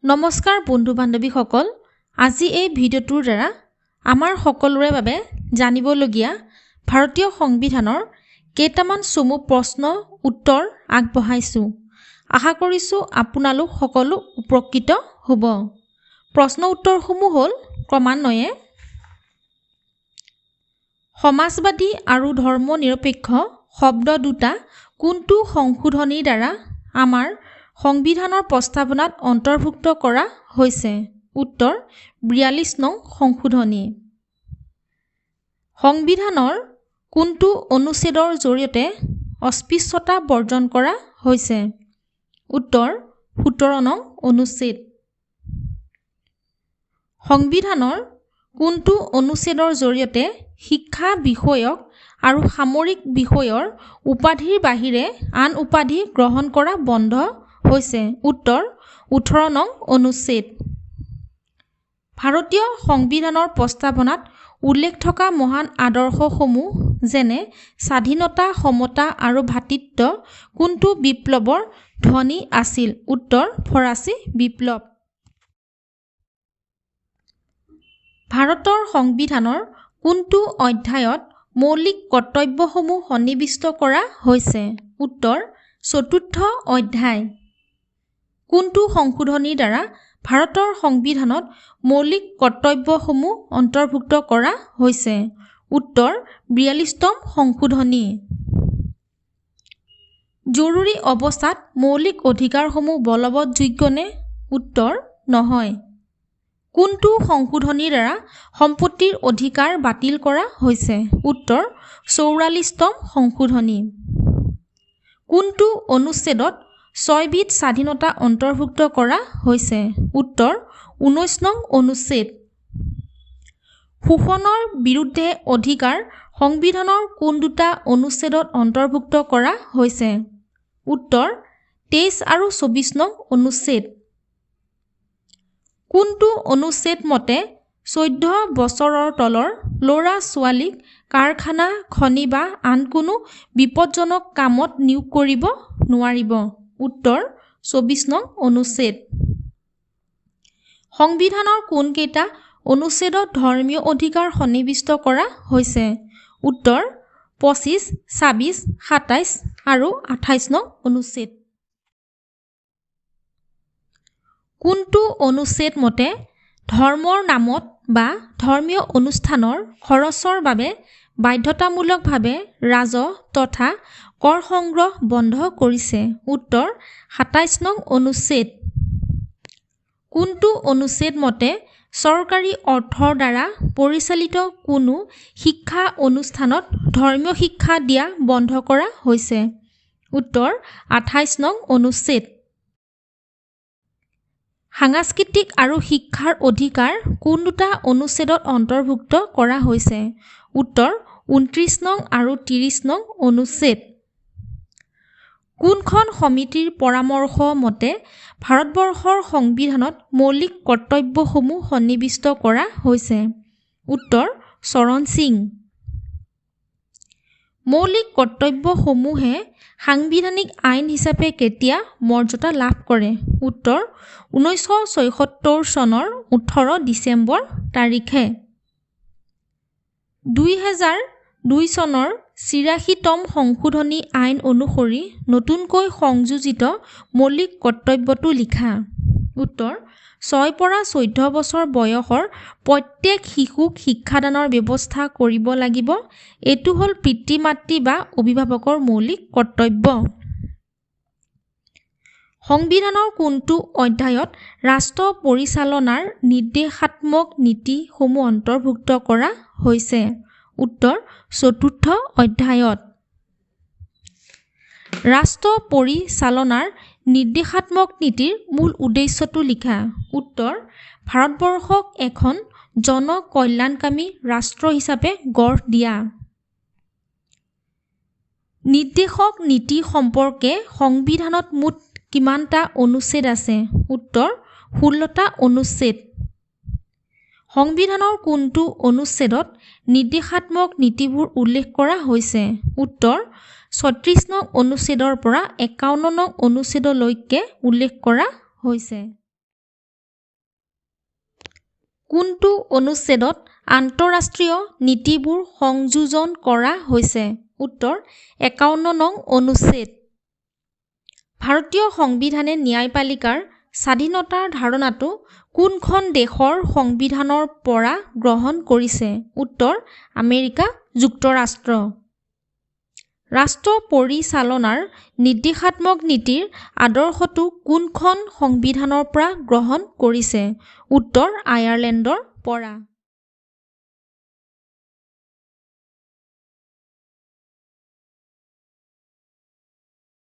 নমস্কাৰ বন্ধু বান্ধৱীসকল, আজি এই ভিডিঅ'টোৰ দ্বাৰা আমাৰ সকলোৰে বাবে জানিবলগীয়া ভাৰতীয় সংবিধানৰ কেইটামান চমু প্ৰশ্ন উত্তৰ আগবঢ়াইছোঁ। আশা কৰিছোঁ আপোনালোক সকলো উপকৃত হ'ব। প্ৰশ্ন উত্তৰসমূহ হ'ল ক্ৰমান্বয়ে সমাজবাদী আৰু ধৰ্মনিৰপেক্ষ শব্দ দুটা কোনটো সংশোধনীৰ দ্বাৰা আমাৰ সংবিধানৰ প্ৰস্তাৱনাত অন্তৰ্ভুক্ত কৰা হৈছে? উত্তৰ ৪২ নং সংশোধনী। সংবিধানৰ কোনটো অনুচ্ছেদৰ জৰিয়তে অস্পৃশ্যতা বৰ্জন কৰা হৈছে? উত্তৰ ১৭ নং অনুচ্ছেদ। সংবিধানৰ কোনটো অনুচ্ছেদৰ জৰিয়তে শিক্ষা বিষয়ক আৰু সামৰিক বিষয়ৰ উপাধিৰ বাহিৰে আন উপাধি গ্ৰহণ কৰা বন্ধ হৈছে? উত্তৰ ১৮ নং অনুচ্ছেদ। ভাৰতীয় সংবিধানৰ প্ৰস্তাৱনাত উল্লেখ থকা মহান আদৰ্শসমূহ যেনে স্বাধীনতা, সমতা আৰু ভাতৃত্ব কোনটো বিপ্লৱৰ ধ্বনি আছিল? উত্তৰ ফৰাচী বিপ্লৱ। ভাৰতৰ সংবিধানৰ কোনটো অধ্যায়ত মৌলিক কৰ্তব্যসমূহ সন্নিৱিষ্ট কৰা হৈছে? উত্তৰ ৪ৰ্থ অধ্যায়। কোনটো সংশোধনীৰ দ্বাৰা ভাৰতৰ সংবিধানত মৌলিক কৰ্তব্যসমূহ অন্তৰ্ভুক্ত কৰা হৈছে? উত্তৰ ৪২তম সংশোধনী। জৰুৰী অৱস্থাত মৌলিক অধিকাৰসমূহ বলৱৎযোগ্যনে? উত্তৰ নহয়। কোনটো সংশোধনীৰ দ্বাৰা সম্পত্তিৰ অধিকাৰ বাতিল কৰা হৈছে? উত্তৰ ৪৪তম সংশোধনী। কোনটো অনুচ্ছেদত ৬বিধ স্বাধীনতা অন্তৰ্ভুক্ত কৰা হৈছে? উত্তৰ ১৯ নং অনুচ্ছেদ। শোষণৰ বিৰুদ্ধে অধিকাৰ সংবিধানৰ কোন দুটা অনুচ্ছেদত অন্তৰ্ভুক্ত কৰা হৈছে? উত্তৰ ২৩ আৰু ২৪ নং অনুচ্ছেদ। কোনটো অনুচ্ছেদ মতে ১৪ বছৰৰ তলৰ ল'ৰা-ছোৱালীক কাৰখানা, খনি বা আন কোনো বিপদজনক কামত নিয়োগ কৰিব নোৱাৰিব? উত্তৰ ২৪ নং অনুচ্ছেদ। সংবিধানৰ কোনকেইটা অনুচ্ছেদত ধৰ্মীয় অধিকাৰ সন্নিৱিষ্ট কৰা হৈছে? উত্তৰ ২৫, ২৬, ২৭ আৰু ২৮ নং অনুচ্ছেদ। কোনটো অনুচ্ছেদ মতে ধৰ্মৰ নামত বা ধৰ্মীয় অনুষ্ঠানৰ খৰচৰ বাবে বাধ্যতামূলকভাৱে ৰাজহ তথা কৰ সংগ্ৰহ বন্ধ কৰিছে? উত্তৰ ২৭ নং অনুচ্ছেদ। কোনটো অনুচ্ছেদ মতে চৰকাৰী অৰ্থৰ দ্বাৰা পৰিচালিত কোনো শিক্ষা অনুষ্ঠানত ধৰ্মীয় শিক্ষা দিয়া বন্ধ কৰা হৈছে? উত্তৰ ২৮ নং অনুচ্ছেদ। সাংস্কৃতিক আৰু শিক্ষাৰ অধিকাৰ কোন দুটা অনুচ্ছেদত অন্তৰ্ভুক্ত কৰা হৈছে? উত্তৰ ২৯ নং আৰু ৩০ নং অনুচ্ছেদ। কোনখন সমিতিৰ পৰামৰ্শ মতে ভাৰতবৰ্ষৰ সংবিধানত মৌলিক কৰ্তব্যসমূহ সন্নিৱিষ্ট কৰা হৈছে? উত্তৰ চৰণ সিং। মৌলিক কৰ্তব্যসমূহে সাংবিধানিক আইন হিচাপে কেতিয়া মৰ্যাদা লাভ কৰে? উত্তৰ ১৯৭৬ চনৰ ১৮ ডিচেম্বৰ তাৰিখে। ২০০২ চনৰ ৮৬তম সংশোধনী আইন অনুসৰি নতুনকৈ সংযোজিত মৌলিক কৰ্তব্যটো লিখা? উত্তৰ ৬ পৰা ১৪ বছৰ বয়সৰ প্ৰত্যেক শিশুক শিক্ষাদানৰ ব্যৱস্থা কৰিব লাগিব। এইটো হ'ল পিতৃ-মাতৃ বা অভিভাৱকৰ মৌলিক কৰ্তব্য। সংবিধানৰ কোনটো অধ্যায়ত ৰাষ্ট্ৰ পৰিচালনাৰ নিৰ্দেশাত্মক নীতিসমূহ অন্তৰ্ভুক্ত কৰা হৈছে? উত্তৰ ৪ৰ্থ অধ্যায়ত। ৰাষ্ট্ৰ পৰিচালনাৰ নিৰ্দেশাত্মক নীতিৰ মূল উদ্দেশ্যটো লিখা? উত্তৰ ভাৰতবৰ্ষক এখন জনকল্যাণকামী ৰাষ্ট্ৰ হিচাপে গঢ় দিয়া। নিৰ্দেশক নীতি সম্পৰ্কে সংবিধানত মুঠ কিমানটা অনুচ্ছেদ আছে? উত্তৰ ১৬টা অনুচ্ছেদ। সংবিধানৰ কোনটো অনুচ্ছেদত নিৰ্দেশাত্মক নীতিবোৰ উল্লেখ কৰা হৈছে? উত্তৰ ৩৬ নং অনুচ্ছেদৰ পৰা ৫১ নং অনুচ্ছেদলৈকে উল্লেখ কৰা হৈছে। কোনটো অনুচ্ছেদত আন্তঃৰাষ্ট্ৰীয় নীতিবোৰ সংযোজন কৰা হৈছে? উত্তৰ 51 নং অনুচ্ছেদ। ভাৰতীয় সংবিধানে ন্যায়পালিকাৰ স্বাধীনতাৰ ধাৰণাটো কোনখন দেশৰ সংবিধানৰ পৰা গ্ৰহণ কৰিছে? উত্তৰ আমেৰিকা যুক্তৰাষ্ট্ৰ। ৰাষ্ট্ৰ পৰিচালনাৰ নিৰ্দেশাত্মক নীতিৰ আদৰ্শটো কোনখন সংবিধানৰ পৰা গ্ৰহণ কৰিছে? উত্তৰ আয়াৰলেণ্ডৰ পৰা।